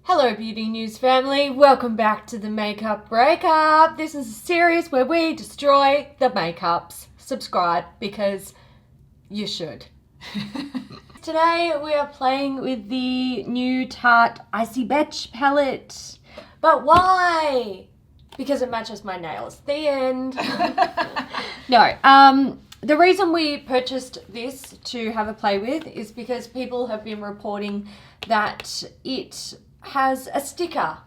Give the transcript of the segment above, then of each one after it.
Hello Beauty News family, welcome back to the Makeup Breakup. This is a series where we destroy the makeups. Subscribe because you should. Today we are playing with the new Tarte Icy Betch Palette. But why? Because it matches my nails. The end. No, the reason we purchased this to have a play with is because people have been reporting that it has a sticker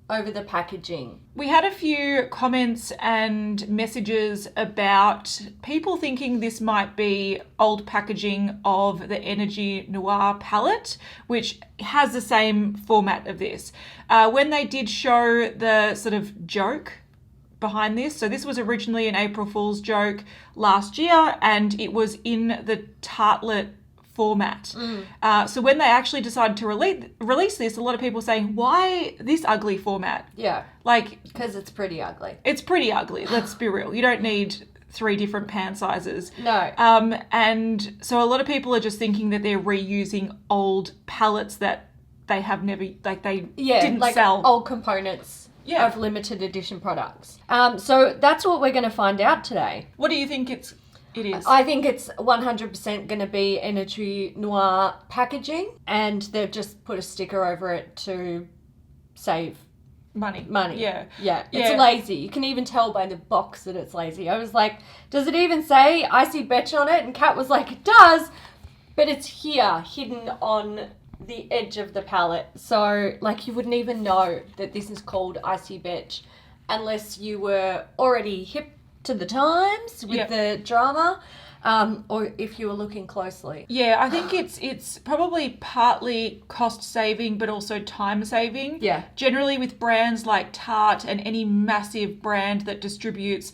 over the packaging. We had a few comments and messages about people thinking this might be old packaging of the Energy Noir palette, which has the same format of this. When they did show the sort of joke behind this, so this was originally an April Fool's joke last year, and it was in the tartlet format. So when they actually decided to release this, a lot of people saying, why this ugly format? Yeah. Like, because it's pretty ugly. It's pretty ugly, let's be real. You don't need 3 different pan sizes. No. And so a lot of people are just thinking that they're reusing old palettes that they have never, like they didn't like sell. Old components of limited edition products. So that's what we're going to find out today. What do you think it is? I think it's 100% going to be Energy Noir packaging, and they've just put a sticker over it to save money. Yeah. It's lazy. You can even tell by the box that it's lazy. I was like, does it even say Icy Betch on it? And Kat was like, it does, but it's here, hidden on the edge of the palette. So, like, you wouldn't even know that this is called Icy Betch unless you were already hip to the times with the drama, or if you were looking closely. Yeah, I think it's probably partly cost saving, but also time saving. Yeah. Generally with brands like Tarte and any massive brand that distributes,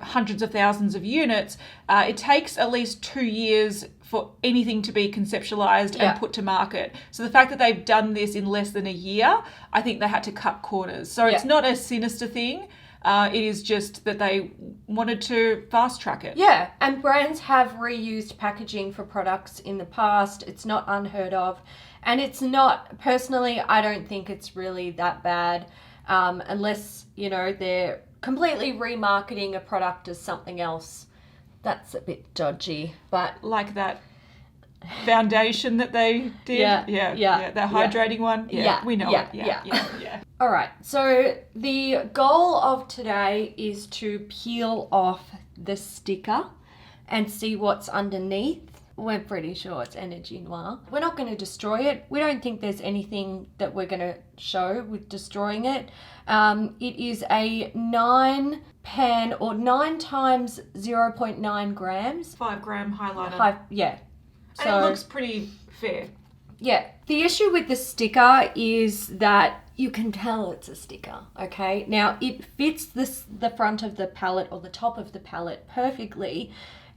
hundreds of thousands of units, it takes at least 2 years for anything to be conceptualized and put to market. So the fact that they've done this in less than a year, I think they had to cut corners. So it's not a sinister thing. It is just that they wanted to fast track it. Yeah, and brands have reused packaging for products in the past. It's not unheard of. And it's not, personally, I don't think it's really that bad, unless, they're completely remarketing a product as something else. That's a bit dodgy, but... Like that foundation that they did. Yeah. The hydrating one. Yeah, we know it. Yeah. All right. So the goal of today is to peel off the sticker and see what's underneath. We're pretty sure it's Energy Noir. We're not going to destroy it. We don't think there's anything that we're going to show with destroying it. It is a 9 pan or 9 times 0.9 grams. 5 gram highlighter. So, and it looks pretty fair. Yeah. The issue with the sticker is that you can tell it's a sticker, okay? Now, it fits the front of the palette or the top of the palette perfectly,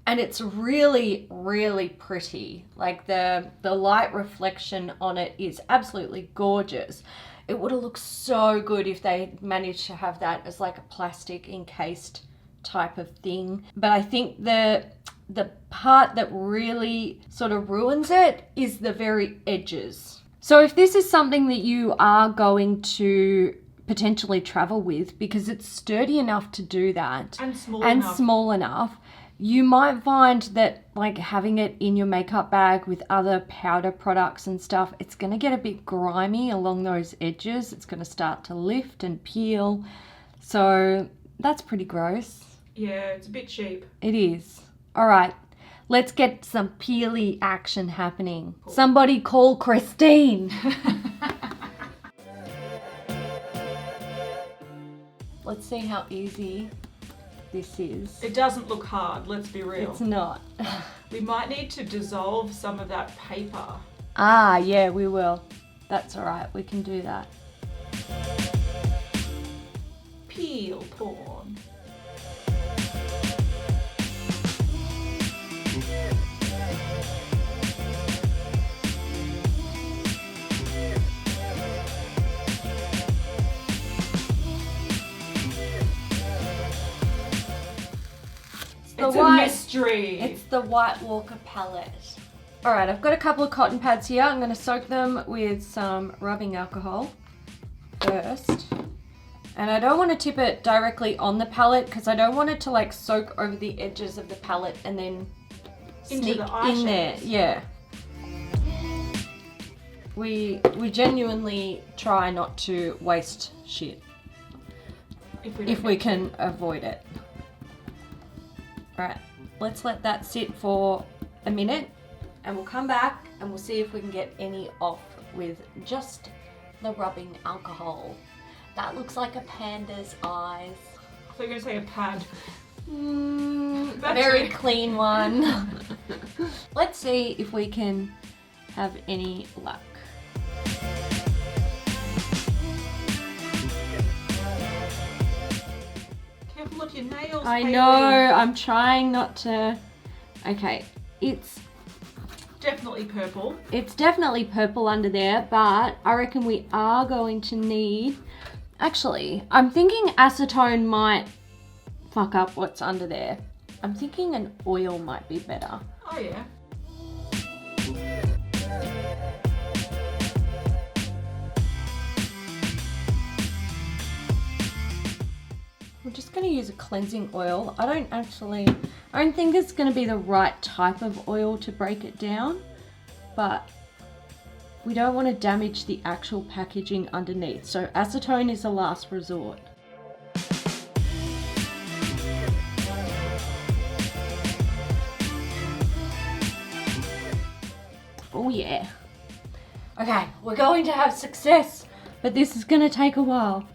and it's really, really pretty. Like, the light reflection on it is absolutely gorgeous. It would have looked so good if they managed to have that as like a plastic encased type of thing. But I think the part that really sort of ruins it is the very edges. So if this is something that you are going to potentially travel with, because it's sturdy enough to do that and small enough, you might find that like having it in your makeup bag with other powder products and stuff, it's going to get a bit grimy along those edges. It's going to start to lift and peel. So that's pretty gross. Yeah, it's a bit cheap. It is. All right, let's get some peely action happening. Cool. Somebody call Christine. Let's see how easy this is. It doesn't look hard, let's be real. It's not. We might need to dissolve some of that paper. Ah, yeah, we will. That's all right, we can do that. Peel porn. It's a mystery. It's the White Walker palette. All right, I've got a couple of cotton pads here. I'm going to soak them with some rubbing alcohol first. And I don't want to tip it directly on the palette because I don't want it to like soak over the edges of the palette and then sneak in there. Yeah. We genuinely try not to waste shit if we can avoid it. All right, let's let that sit for a minute and we'll come back and we'll see if we can get any off with just the rubbing alcohol. That looks like a panda's eyes. I thought you were going to say a pad. A very clean one. Let's see if we can have any luck. Careful of your nails, I Hailey. know, I'm trying not to. Okay, it's Definitely purple. It's definitely purple under there, but I reckon we are going to need... Actually, I'm thinking acetone might fuck up what's under there. I'm thinking an oil might be better. Oh yeah. We're just going to use a cleansing oil. I don't think it's going to be the right type of oil to break it down, but we don't want to damage the actual packaging underneath. So acetone is a last resort. Oh yeah. Okay, we're going to have success, but this is going to take a while.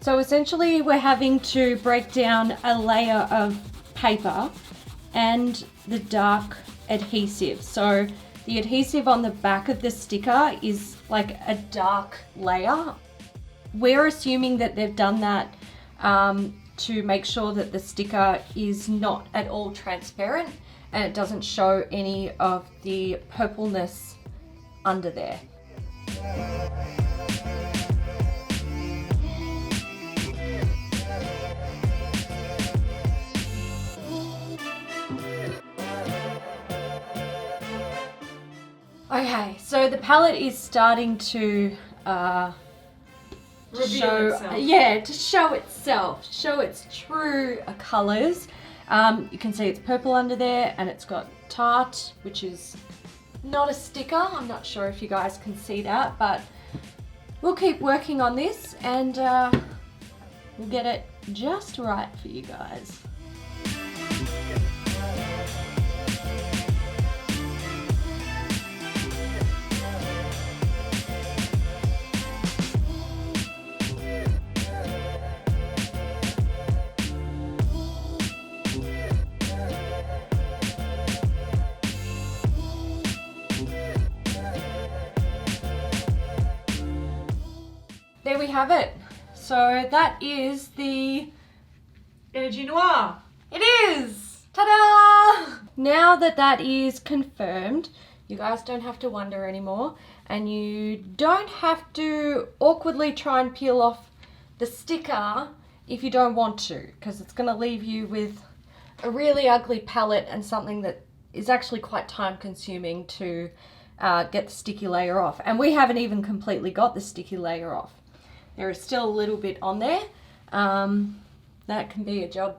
So essentially we're having to break down a layer of paper and the dark adhesive. So the adhesive on the back of the sticker is like a dark layer. We're assuming that they've done that to make sure that the sticker is not at all transparent and it doesn't show any of the purpleness under there. Okay, so the palette is starting to show its true colours. You can see it's purple under there and it's got Tarte, which is not a sticker. I'm not sure if you guys can see that, but we'll keep working on this and we'll get it just right for you guys. There we have it. So that is the Energy Noir. It is! Ta-da! Now that that is confirmed, you guys don't have to wonder anymore and you don't have to awkwardly try and peel off the sticker if you don't want to, because it's going to leave you with a really ugly palette and something that is actually quite time consuming to get the sticky layer off. And we haven't even completely got the sticky layer off. There is still a little bit on there. That can be a job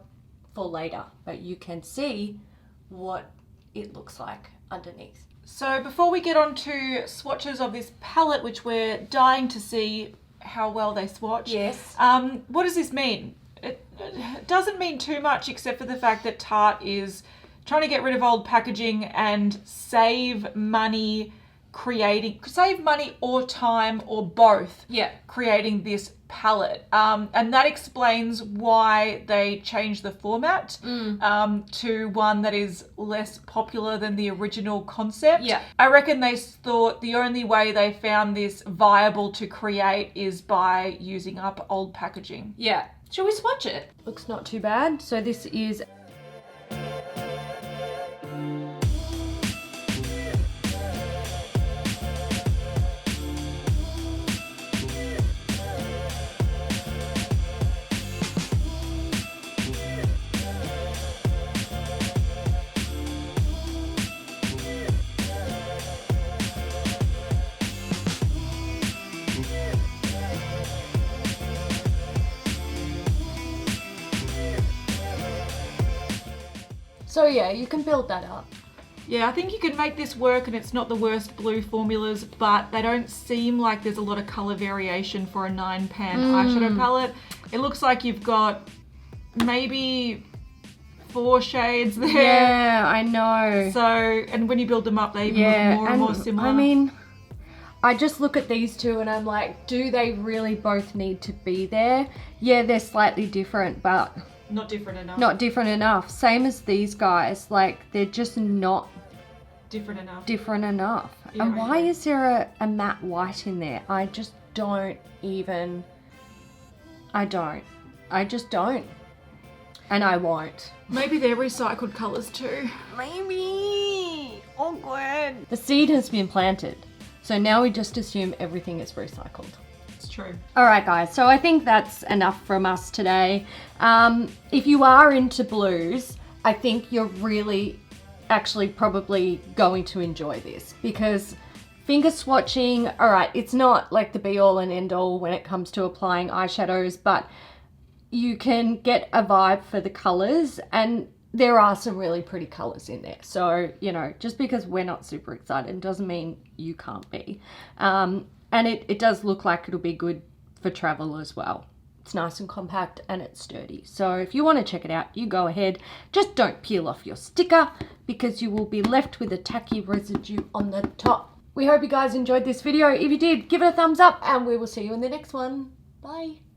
for later, but you can see what it looks like underneath. So before we get on to swatches of this palette, which we're dying to see how well they swatch. Yes. What does this mean? It doesn't mean too much except for the fact that Tarte is trying to get rid of old packaging and save money save money or time or both. Yeah. Creating this palette. And that explains why they changed the format to one that is less popular than the original concept. Yeah. I reckon they thought the only way they found this viable to create is by using up old packaging. Yeah. Shall we swatch it? Looks not too bad. So this is... So yeah, you can build that up. Yeah, I think you can make this work, and it's not the worst blue formulas, but they don't seem like there's a lot of colour variation for a 9-pan eyeshadow palette. It looks like you've got maybe 4 shades there. Yeah, I know. So, and when you build them up, they even look more and more similar. I mean, I just look at these two and I'm like, do they really both need to be there? Yeah, they're slightly different, but... Not different enough. Not different enough. Same as these guys. Like, they're just not different enough. Different enough. Yeah, and why is there a matte white in there? I just don't even... I just don't. And I won't. Maybe they're recycled colours too. Maybe. Awkward. The seed has been planted. So now we just assume everything is recycled. It's true. All right, guys. So I think that's enough from us today. If you are into blues, I think you're really actually probably going to enjoy this, because finger swatching, all right, it's not like the be all and end all when it comes to applying eyeshadows, but you can get a vibe for the colors, and there are some really pretty colors in there. So, you know, just because we're not super excited doesn't mean you can't be. And it does look like it'll be good for travel as well. It's nice and compact and it's sturdy. So if you want to check it out, you go ahead. Just don't peel off your sticker, because you will be left with a tacky residue on the top. We hope you guys enjoyed this video. If you did, give it a thumbs up and we will see you in the next one. Bye.